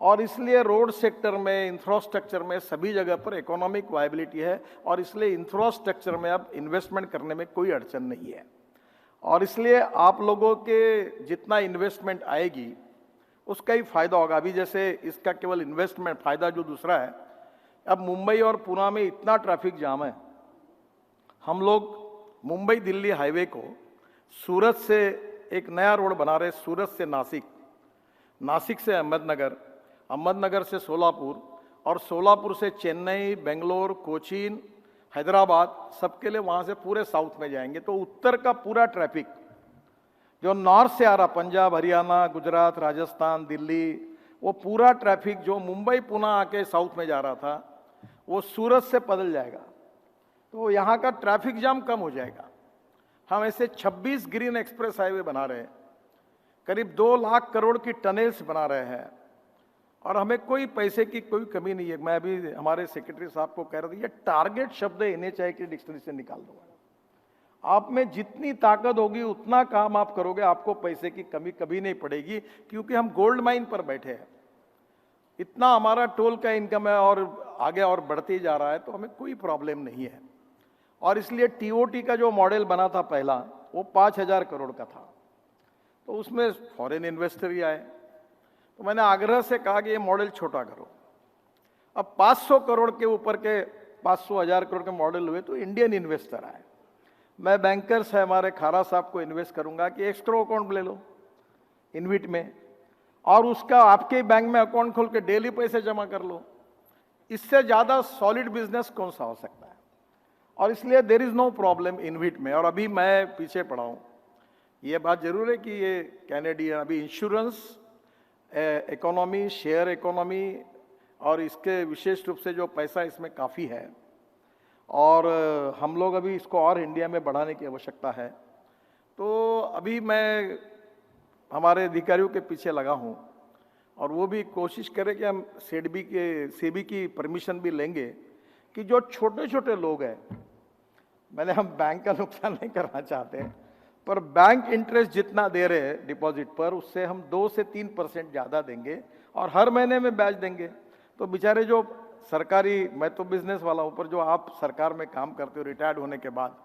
और इसलिए road sector में, इंफ्रास्ट्रक्चर में, सभी जगह पर इकोनॉमिक वायबिलिटी है और इसलिए इंफ्रास्ट्रक्चर में अब इन्वेस्टमेंट करने में कोई अड़चन नहीं है। और इसलिए आप लोगों के जितना इन्वेस्टमेंट आएगी उसका ही फायदा होगा। अभी जैसे इसका केवल इन्वेस्टमेंट फायदा जो दूसरा है, अब मुंबई और पुणे में इतना ट्रैफिक जाम है, हम लोग मुंबई दिल्ली हाईवे को सूरत से एक नया रोड बना रहे, सूरत से नासिक, नासिक से अहमदनगर, अहमदनगर से सोलापुर और सोलापुर से चेन्नई, बेंगलोर, कोचीन, हैदराबाद, सबके लिए वहाँ से पूरे साउथ में जाएंगे। तो उत्तर का पूरा ट्रैफिक जो नॉर्थ से आ रहा, पंजाब, हरियाणा, गुजरात, राजस्थान, दिल्ली, वो पूरा ट्रैफिक जो मुंबई पुणे आके साउथ में जा रहा था वो सूरत से बदल जाएगा। तो यहाँ का ट्रैफिक जाम कम हो जाएगा। हम ऐसे 26 ग्रीन एक्सप्रेस हाईवे बना रहे हैं, करीब 2 लाख करोड़ की टनल्स बना रहे हैं और हमें कोई पैसे की कोई कमी नहीं है। मैं अभी हमारे सेक्रेटरी साहब को कह रहा था, ये टारगेट शब्द NHAI की डिक्शनरी से निकाल दूंगा। आप में जितनी ताकत होगी उतना काम आप करोगे, आपको पैसे की कमी कभी नहीं पड़ेगी, क्योंकि हम गोल्ड माइन पर बैठे हैं। इतना हमारा टोल का इनकम है और आगे और बढ़ते ही जा रहा है, तो हमें कोई प्रॉब्लम नहीं है। और इसलिए TOT का जो मॉडल बना था पहला, वो 5,000 करोड़ का था, तो उसमें फॉरेन इन्वेस्टर ही आए। तो मैंने आग्रह से कहा कि ये मॉडल छोटा करो। अब 500 करोड़ के ऊपर के 500,000 करोड़ के मॉडल हुए तो इंडियन इन्वेस्टर आए। मैं बैंकर्स है हमारे खारा साहब को इन्वेस्ट करूंगा कि एस्क्रो अकाउंट ले लो इनविट में और उसका आपके बैंक में अकाउंट खोल के डेली पैसे जमा कर लो। इससे ज़्यादा सॉलिड बिजनेस कौन सा हो सकता है? और इसलिए देर इज़ नो प्रॉब्लम इनविट में। और अभी मैं पीछे पड़ा हूँ, ये बात जरूर है कि ये कैनेडियन अभी इंश्योरेंस इकोनॉमी, शेयर इकोनॉमी और इसके विशेष रूप से जो पैसा इसमें काफ़ी है और हम लोग अभी इसको और इंडिया में बढ़ाने की आवश्यकता है। तो अभी मैं हमारे अधिकारियों के पीछे लगा हूँ और वो भी कोशिश करें कि हम सेबी की परमिशन भी लेंगे कि जो छोटे छोटे लोग हैं, मैंने हम बैंक का नुकसान नहीं करना चाहते, पर बैंक इंटरेस्ट जितना दे रहे हैं डिपॉजिट पर, उससे हम 2 से 3% ज़्यादा देंगे और हर महीने में ब्याज देंगे। तो बेचारे जो सरकारी, मैं तो बिजनेस वाला हूँ, पर जो आप सरकार में काम करते हो रिटायर्ड होने के बाद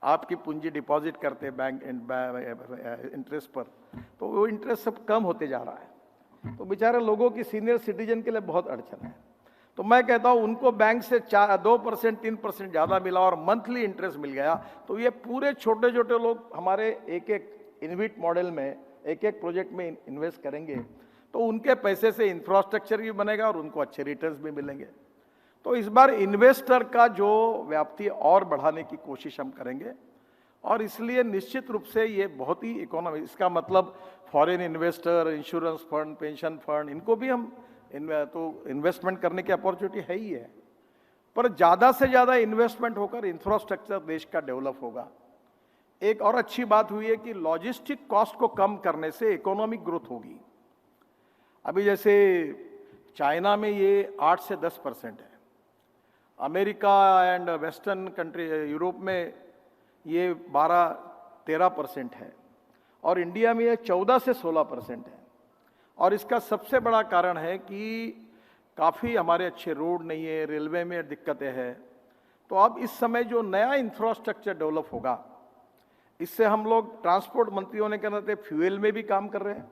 आपकी पूंजी डिपॉजिट करते हैं बैंक इंटरेस्ट पर, तो वो इंटरेस्ट सब कम होते जा रहा है। तो बेचारे लोगों की, सीनियर सिटीजन के लिए बहुत अड़चन है। तो मैं कहता हूँ उनको बैंक से 2% 3% ज़्यादा मिला और मंथली इंटरेस्ट मिल गया, तो ये पूरे छोटे छोटे लोग हमारे एक एक इनविट मॉडल में एक एक प्रोजेक्ट में इन्वेस्ट करेंगे, तो उनके पैसे से इंफ्रास्ट्रक्चर भी बनेगा और उनको अच्छे रिटर्न्स भी मिलेंगे। तो इस बार इन्वेस्टर का जो व्याप्ति और बढ़ाने की कोशिश हम करेंगे और इसलिए निश्चित रूप से ये बहुत ही इकोनॉमी, इसका मतलब foreign investor, insurance fund, pension fund, इनको भी हम तो इन्वेस्टमेंट करने की अपॉर्चुनिटी है ही है, पर ज़्यादा से ज़्यादा इन्वेस्टमेंट होकर इंफ्रास्ट्रक्चर देश का डेवलप होगा। एक और अच्छी बात हुई है कि लॉजिस्टिक कॉस्ट को कम करने से इकोनॉमिक ग्रोथ होगी। अभी जैसे चाइना में ये 8 से 10% है, America and western country Europe में ये 12-13% है और इंडिया में ये 14 से 16% है। और इसका सबसे बड़ा कारण है कि काफ़ी हमारे अच्छे रोड नहीं है, रेलवे में दिक्कतें हैं। तो अब इस समय जो नया इंफ्रास्ट्रक्चर डेवलप होगा, इससे हम लोग ट्रांसपोर्ट मंत्रियों ने कहना था फ्यूल में भी काम कर रहे हैं,